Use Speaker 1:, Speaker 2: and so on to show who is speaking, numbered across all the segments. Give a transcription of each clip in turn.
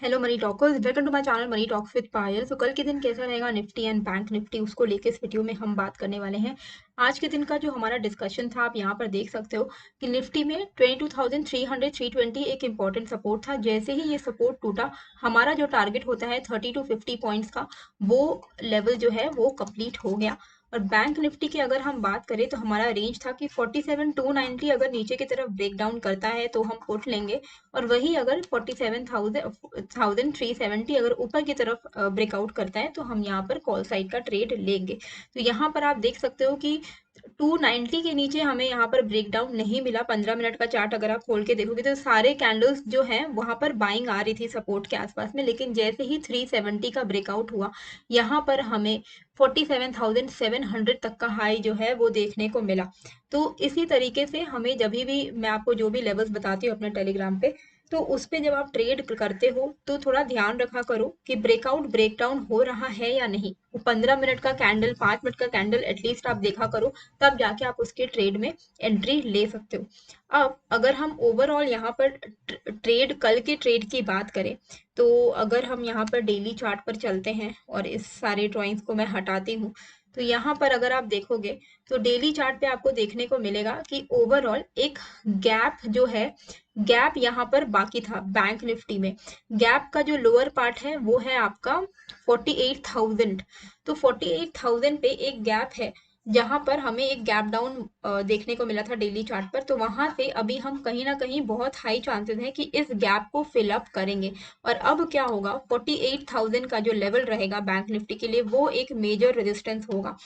Speaker 1: Hello money talkers, welcome to my channel money talks with Payal. तो कल के दिन कैसा रहेगा निफ्टी एंड बैंक निफ्टी, उसको लेके इस वीडियो में हम बात करने वाले हैं। आज के दिन का जो हमारा डिस्कशन था, आप यहाँ पर देख सकते हो कि निफ्टी में 22,300 320 एक इंपॉर्टेंट सपोर्ट था। जैसे ही ये सपोर्ट टूटा, हमारा जो टारगेट होता है 30 टू 50 पॉइंट्स का, वो लेवल जो है वो कंप्लीट हो गया। और बैंक निफ्टी की अगर हम बात करें तो हमारा रेंज था कि 47,290 अगर नीचे की तरफ ब्रेक डाउन करता है तो हम पुट लेंगे, और वही अगर 47,370 अगर ऊपर की तरफ ब्रेकआउट करता है तो हम यहाँ पर कॉल साइड का ट्रेड लेंगे। तो यहाँ पर आप देख सकते हो कि 290 के नीचे हमें यहाँ पर ब्रेकडाउन नहीं मिला। 15 मिनट का चार्ट अगर आप खोल के देखोगे तो सारे कैंडल्स जो हैं वहां पर बाइंग आ रही थी सपोर्ट के आसपास में, लेकिन जैसे ही 370 का ब्रेकआउट हुआ, यहाँ पर हमें 47,700 तक का हाई जो है वो देखने को मिला। तो इसी तरीके से हमें जब भी मैं आपको जो भी लेवल्स बताती हूँ अपने टेलीग्राम पे, तो उस पे जब आप ट्रेड करते हो तो थोड़ा ध्यान रखा करो कि ब्रेकआउट ब्रेकडाउन हो रहा है या नहीं। वो 15 मिनट का कैंडल, 5 मिनट का कैंडल एटलीस्ट आप देखा करो, तब जाके आप उसके ट्रेड में एंट्री ले सकते हो। अब अगर हम ओवरऑल यहाँ पर ट्रेड, कल के ट्रेड की बात करें, तो अगर हम यहाँ पर डेली चार्ट पर चलते हैं और इस सारे ड्राइंग्स को मैं हटाती हूँ, तो यहाँ पर अगर आप देखोगे तो डेली चार्ट पे आपको देखने को मिलेगा कि ओवरऑल एक गैप जो है, गैप यहाँ पर बाकी था बैंक निफ्टी में। गैप का जो लोअर पार्ट है वो है आपका 48,000। तो 48,000 पे एक गैप है जहां पर हमें एक गैप डाउन देखने को मिला था डेली चार्ट पर। तो वहां से अभी हम कहीं ना कहीं बहुत हाई चांसेस है कि इस गैप को फिल अप करेंगे। और अब क्या होगा, 48,000 का जो लेवल रहेगा बैंक निफ्टी के लिए, वो एक मेजर रेजिस्टेंस होगा।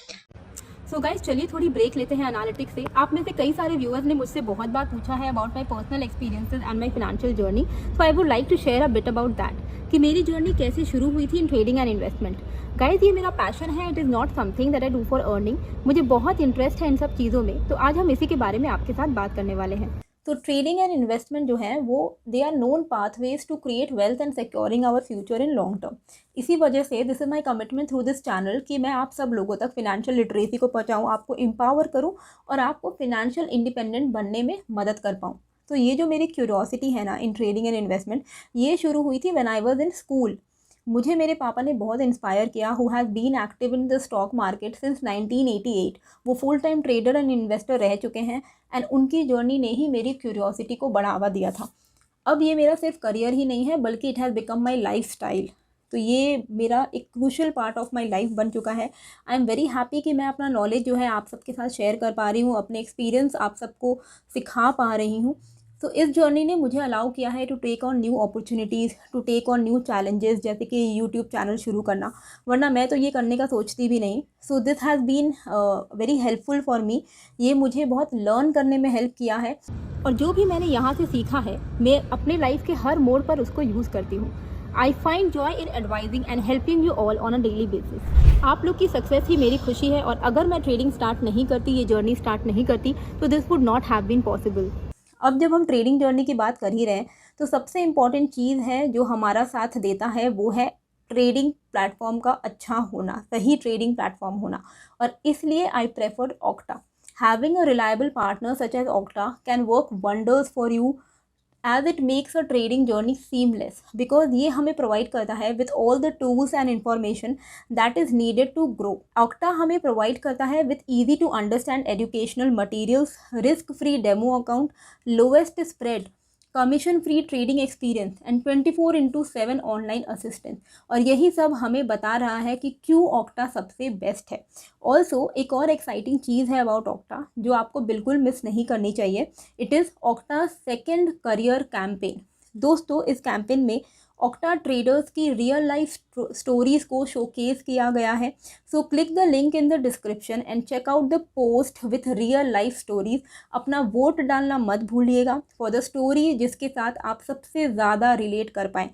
Speaker 1: सो गाइज, चलिए थोड़ी ब्रेक लेते हैं एनालिटिक्स से। आप में से कई सारे व्यूअर्स ने मुझसे बहुत बार पूछा है about my personal experiences and my financial journey, so I would like to share a bit about that कि मेरी जर्नी कैसे शुरू हुई थी in trading and investment. Guys, ये मेरा पैशन है, it is not something that I do for earning. मुझे बहुत इंटरेस्ट है इन सब चीज़ों में, तो आज हम इसी के बारे में आपके साथ बात करने वाले हैं। तो ट्रेडिंग एंड इन्वेस्टमेंट जो है वो they are known pathways to create wealth and securing our future in long term. इसी वजह से this is my commitment through this channel कि मैं आप सब लोगों तक फिनेंशियल लिटरेसी को पहुंचाऊं, आपको एम्पावर करूं और आपको फिनेंशियल इंडिपेंडेंट बनने में मदद कर पाऊं। तो ये जो मेरी क्यूरियोसिटी है ना इन ट्रेडिंग एंड इन्वेस्टमेंट, ये शुरू हुई थी when I was in school. मुझे मेरे पापा ने बहुत इंस्पायर किया, who has been active in the stock market since 1988। वो full time trader and investor रह चुके हैं, एंड उनकी जर्नी ने ही मेरी क्यूरियोसिटी को बढ़ावा दिया था। अब ये मेरा सिर्फ करियर ही नहीं है, बल्कि it has become my life style. तो ये मेरा एक crucial part of my life बन चुका है। आई एम वेरी हैप्पी कि मैं अपना नॉलेज जो है आप सबके साथ शेयर कर पा रही हूँ, अपने एक्सपीरियंस आप सबको सिखा पा रही हूँ। तो इस जर्नी ने मुझे अलाउ किया है to take on new opportunities, to take on new challenges, जैसे कि यूट्यूब चैनल शुरू करना, वरना मैं तो ये करने का सोचती भी नहीं। So this has been very helpful for me. ये मुझे बहुत लर्न करने में हेल्प किया है, और जो भी मैंने यहाँ से सीखा है मैं अपने लाइफ के हर मोड़ पर उसको यूज़ करती हूँ। I find joy in advising and helping you all on a daily basis. आप लोग की सक्सेस ही मेरी खुशी है, और अगर मैं ट्रेडिंग स्टार्ट नहीं करती, ये जर्नी स्टार्ट नहीं करती, तो this would not have been possible. अब जब हम ट्रेडिंग जर्नी की बात कर ही रहे हैं, तो सबसे इम्पॉर्टेंट चीज़ है जो हमारा साथ देता है वो है ट्रेडिंग प्लेटफॉर्म का अच्छा होना, सही ट्रेडिंग प्लेटफॉर्म होना। और इसलिए I preferred Octa. Having a reliable partner such as Octa can work wonders for you as it makes a trading journey seamless, because ये हमें प्रोवाइड करता है with all the tools and information that is needed to grow. Octa हमें provide करता है with easy to understand educational materials, risk free demo account, lowest spread, commission free trading experience and 24/7 online assistance. और यही सब हमें बता रहा है कि क्यों ऑक्टा सबसे बेस्ट है। ऑल्सो एक और एक्साइटिंग चीज़ है अबाउट ऑक्टा जो आपको बिल्कुल मिस नहीं करनी चाहिए। It is Octa second career campaign. दोस्तों, इस कैंपेन में Octa traders real life life स्टोरीज को शोकेस किया गया है। So click the link in the description and check out the post with real life stories. अपना वोट डालना मत भूलिएगा फॉर द स्टोरी जिसके साथ आप सबसे ज़्यादा रिलेट कर पाएँ।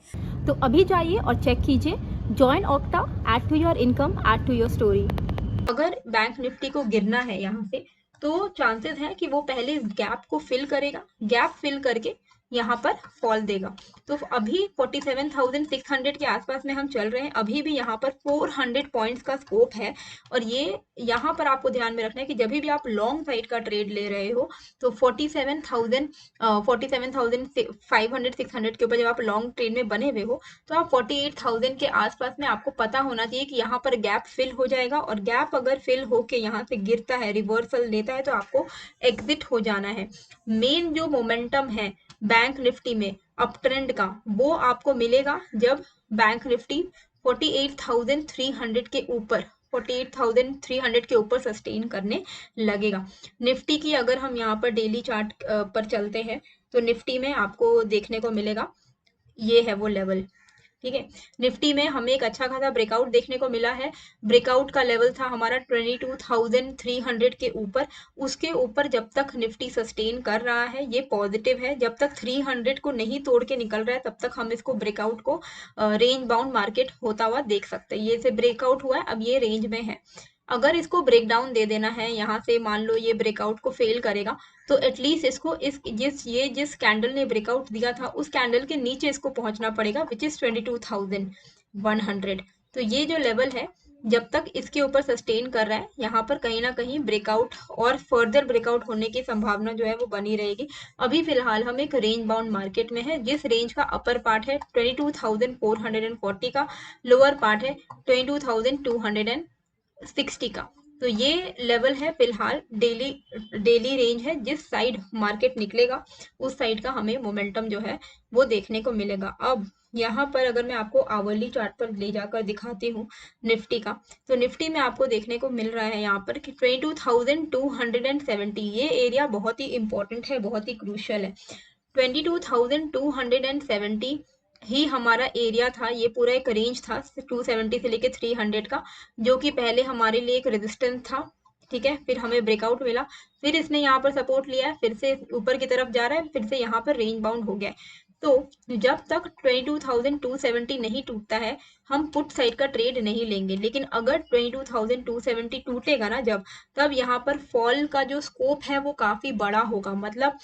Speaker 1: तो अभी जाइए और चेक कीजिए, join Octa, add to your income, add to your story. अगर बैंक निफ्टी को गिरना है यहाँ से, तो चांसेस है कि वो पहले गैप को फिल करेगा। गैप फिल करके यहाँ पर फॉल देगा। तो अभी 47,600 के आसपास में हम चल रहे हैं, अभी भी यहाँ पर 400 पॉइंट्स का स्कोप है। और ये यहाँ पर आपको ध्यान में रखना है कि जब भी आप लॉन्ग साइड का ट्रेड ले रहे हो तो 47,500 600 के ऊपर जब आप लॉन्ग ट्रेड में बने हुए हो तो आप 48,000 के आसपास में आपको पता होना चाहिए कि यहाँ पर गैप फिल हो जाएगा, और गैप अगर फिल होके यहाँ से गिरता है, रिवर्सल लेता है, तो आपको एग्जिट हो जाना है। मेन जो मोमेंटम है बैंक निफ्टी में अप ट्रेंड का, वो आपको मिलेगा जब बैंक निफ्टी 48,300 के ऊपर 48,300 के ऊपर सस्टेन करने लगेगा। निफ्टी की अगर हम यहाँ पर डेली चार्ट पर चलते हैं तो निफ्टी में आपको देखने को मिलेगा ये है वो लेवल। ठीक है, निफ्टी में हमें एक अच्छा खासा ब्रेकआउट देखने को मिला है। ब्रेकआउट का लेवल था हमारा 22,300 के ऊपर। उसके ऊपर जब तक निफ्टी सस्टेन कर रहा है ये पॉजिटिव है, जब तक 300 को नहीं तोड़ के निकल रहा है तब तक हम इसको ब्रेकआउट को रेंज बाउंड मार्केट होता हुआ देख सकते हैं। ये से ब्रेकआउट हुआ है, अब ये रेंज में है। अगर इसको ब्रेक डाउन दे देना है, यहाँ से मान लो ये ब्रेकआउट को फेल करेगा तो एटलीस्ट इसको जिस कैंडल ने ब्रेकआउट दिया था उस कैंडल के नीचे इसको पहुंचना पड़ेगा, विच इज 22,100। तो ये जो लेवल है जब तक इसके ऊपर सस्टेन कर रहा है, यहाँ पर कहीं ना कहीं ब्रेकआउट और फर्दर ब्रेकआउट होने की संभावना जो है वो बनी रहेगी। अभी फिलहाल हम एक रेंज बाउंड मार्केट में है, जिस रेंज का अपर पार्ट है 22,440 का, लोअर पार्ट है 22,260 का। तो ये लेवल है फिलहाल, डेली रेंज है। जिस साइड मार्केट निकलेगा उस साइड का हमें मोमेंटम जो है वो देखने को मिलेगा। अब यहाँ पर अगर मैं आपको आवरली चार्ट पर ले जाकर दिखाती हूँ निफ्टी का, तो निफ्टी में आपको देखने को मिल रहा है यहाँ पर कि 22,270 ये एरिया बहुत ही इंपॉर्टेंट है, बहुत ही क्रूशियल है। 22,270 ही हमारा एरिया था, ये पूरा एक रेंज था 270 से लेके 300 का, जो कि पहले हमारे लिए एक रेजिस्टेंस था। ठीक है, फिर हमें ब्रेकआउट मिला, फिर इसने यहाँ पर सपोर्ट लिया है, फिर से ऊपर की तरफ जा रहा है, फिर से यहाँ पर रेंज बाउंड हो गया है। तो जब तक 22,270 नहीं टूटता है हम पुट साइड का ट्रेड नहीं लेंगे। लेकिन अगर 22,270 टूटेगा ना जब, तब यहाँ पर फॉल का जो स्कोप है वो काफी बड़ा होगा। मतलब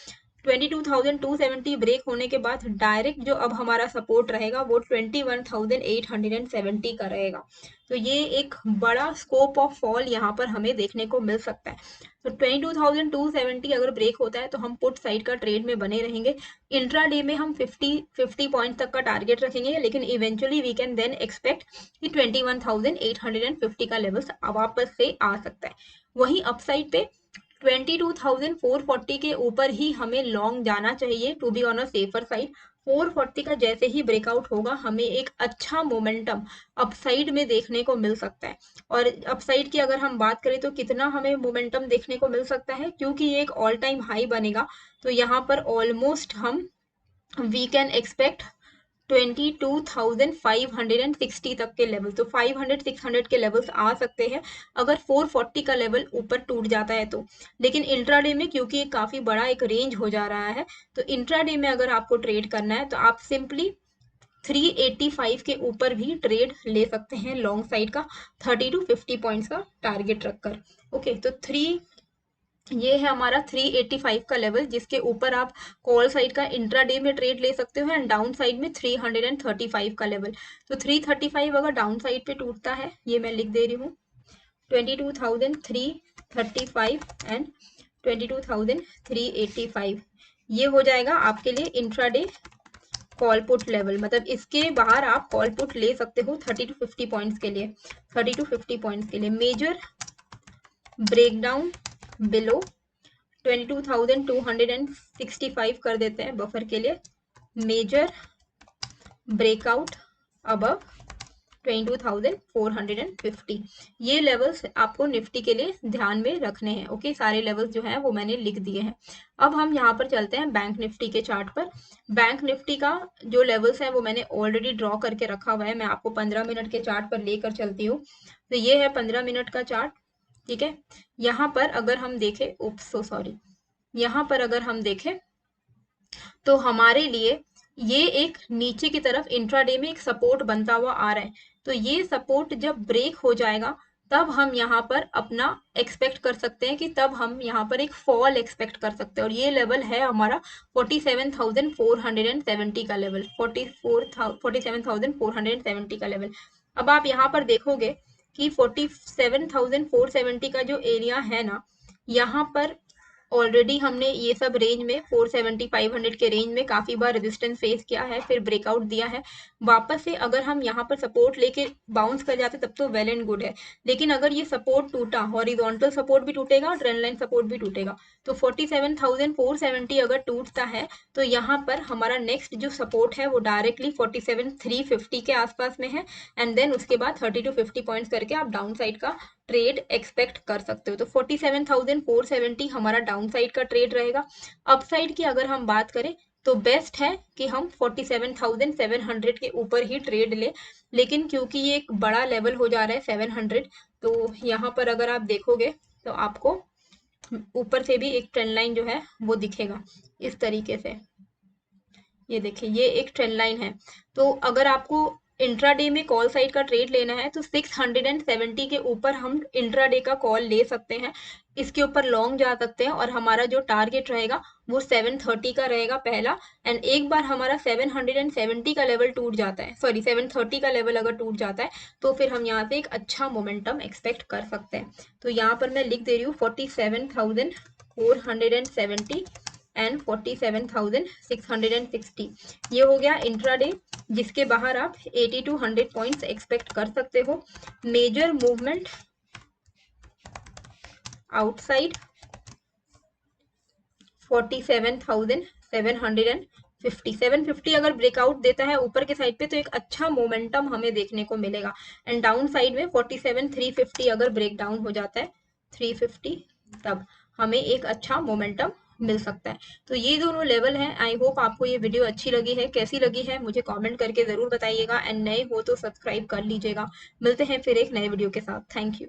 Speaker 1: 22,270 ब्रेक होने के बाद डायरेक्ट जो अब हमारा सपोर्ट रहेगा वो 21,870 का रहेगा। तो ये एक बड़ा स्कोप ऑफ फॉल यहाँ पर हमें देखने को मिल सकता है। तो 22,270 अगर ब्रेक होता है तो हम पुट साइड का ट्रेड में बने रहेंगे। इंट्राडे में हम 50 पॉइंट तक का टारगेट रखेंगे, लेकिन eventually we can then expect कि 21,850 का लेवल वापस से आ सकता है। वहीं अपसाइड पे 22,440 के ऊपर ही हमें लॉन्ग जाना चाहिए to be on a safer side. 440 का जैसे ही ब्रेकआउट होगा हमें एक अच्छा मोमेंटम अपसाइड में देखने को मिल सकता है। और अपसाइड की अगर हम बात करें तो कितना हमें मोमेंटम देखने को मिल सकता है, क्योंकि ये एक ऑल टाइम हाई बनेगा तो यहाँ पर ऑलमोस्ट हम वी कैन एक्सपेक्ट 22,560 तक के लेवल। तो 500-600 के लेवल्स आ सकते हैं अगर 440 का लेवल ऊपर टूट जाता है तो। लेकिन इंट्राडे में क्योंकि काफी बड़ा एक रेंज हो जा रहा है, तो इंट्राडे में अगर आपको ट्रेड करना है तो आप सिंपली 385 के ऊपर भी ट्रेड ले सकते हैं लॉन्ग साइड का, 30 to 50 पॉइंट्स का टारगेट रखकर। ओके, तो ये है हमारा 385 का लेवल, जिसके ऊपर आप कॉल साइड का इंट्राडे में ट्रेड ले सकते हो, एंड डाउन साइड में 335 का लेवल। तो 335 अगर डाउन साइड पे टूटता है, ये मैं लिख दे रही हूँ 22,335 एंड 22,385, ये हो जाएगा आपके लिए इंट्राडे कॉल पुट लेवल। मतलब इसके बाहर आप कॉल पुट ले सकते हो 30 to 50 पॉइंट्स के लिए, 30 to 50 पॉइंट्स के लिए। मेजर ब्रेकडाउन बिलो 22,265 कर देते हैं बफर के लिए। मेजर ब्रेकआउट अबव 22,450, ये लेवल्स आपको निफ्टी के लिए ध्यान में रखने हैं। ओके, सारे लेवल्स जो हैं वो मैंने लिख दिए हैं। अब हम यहाँ पर चलते हैं बैंक निफ्टी के चार्ट पर। बैंक निफ्टी का जो लेवल्स है वो मैंने ऑलरेडी ड्रॉ करके रखा हुआ है, मैं आपको 15 मिनट के चार्ट पर लेकर चलती हूँ। तो ये है 15 मिनट का चार्ट। ठीक है, यहाँ पर अगर हम देखें, यहाँ पर अगर हम देखें तो हमारे लिए ये एक नीचे की तरफ इंट्राडे में एक सपोर्ट बनता हुआ आ रहा है। तो ये सपोर्ट जब ब्रेक हो जाएगा तब हम यहाँ पर अपना एक्सपेक्ट कर सकते हैं कि तब हम यहाँ पर एक फॉल एक्सपेक्ट कर सकते हैं। और ये लेवल है हमारा 47,470 का लेवल, 47,470 का लेवल। अब आप यहाँ पर देखोगे कि 47,470 का जो एरिया है ना, यहाँ पर ऑलरेडी हमने ये सब रेंज में 470 500 के रेंज में काफी बार रेजिस्टेंस फेस किया है, फिर ब्रेकआउट दिया है। वापस से अगर हम यहाँ पर सपोर्ट लेके बाउंस कर जाते तब तो वेल एंड गुड है, लेकिन अगर ये सपोर्ट टूटा, हॉरिजॉन्टल सपोर्ट भी टूटेगा और ट्रेंड लाइन सपोर्ट भी टूटेगा, तो 47,470 अगर टूटता है तो यहाँ पर हमारा नेक्स्ट जो सपोर्ट है वो डायरेक्टली 47,350 के आसपास में है। एंड देन उसके बाद 30 to 50 पॉइंट्स करके आप डाउन साइड का ट्रेड एक्सपेक्ट कर सकते हो। तो 47,470 हमारा डाउन साइड का ट्रेड रहेगा। अप साइड की अगर हम बात करें तो बेस्ट है कि हम 47,700 के ऊपर ही ट्रेड ले, लेकिन क्योंकि ये एक बड़ा लेवल हो जा रहा है 700, तो यहाँ पर अगर आप देखोगे तो आपको ऊपर से भी एक ट्रेंड लाइन जो है वो दिखेगा इस तरीके से। ये देखिए, ये एक ट्रेंड लाइन है। तो अगर आपको इंट्राडे में कॉल साइड का ट्रेड लेना है तो 670 के ऊपर हम इंट्राडे का कॉल ले सकते हैं, इसके ऊपर लॉन्ग जा सकते हैं। और हमारा जो टारगेट रहेगा वो 730 का रहेगा पहला। एंड एक बार हमारा 770 का लेवल टूट जाता है, सॉरी 730 का लेवल अगर टूट जाता है तो फिर हम यहाँ से एक अच्छा मोमेंटम एक्सपेक्ट कर सकते हैं। तो यहाँ पर मैं लिख दे रही हूँ 47,470 एंड 47,660। ये हो गया इंट्राडे, जिसके बाहर आप 80 to 100 पॉइंट्स एक्सपेक्ट कर सकते हो। मेजर मूवमेंट आउटसाइड 47,750, 750 अगर ब्रेकआउट देता है ऊपर के साइड पे तो एक अच्छा मोमेंटम हमें देखने को मिलेगा। एंड डाउन साइड में 47,350 अगर ब्रेक डाउन हो जाता है 350, तब हमें एक अच्छा मोमेंटम मिल सकता है। तो ये दोनों लेवल हैं। आई होप आपको ये वीडियो अच्छी लगी है। कैसी लगी है मुझे कमेंट करके जरूर बताइएगा, एंड नए हो तो सब्सक्राइब कर लीजिएगा। मिलते हैं फिर एक नए वीडियो के साथ। Thank you.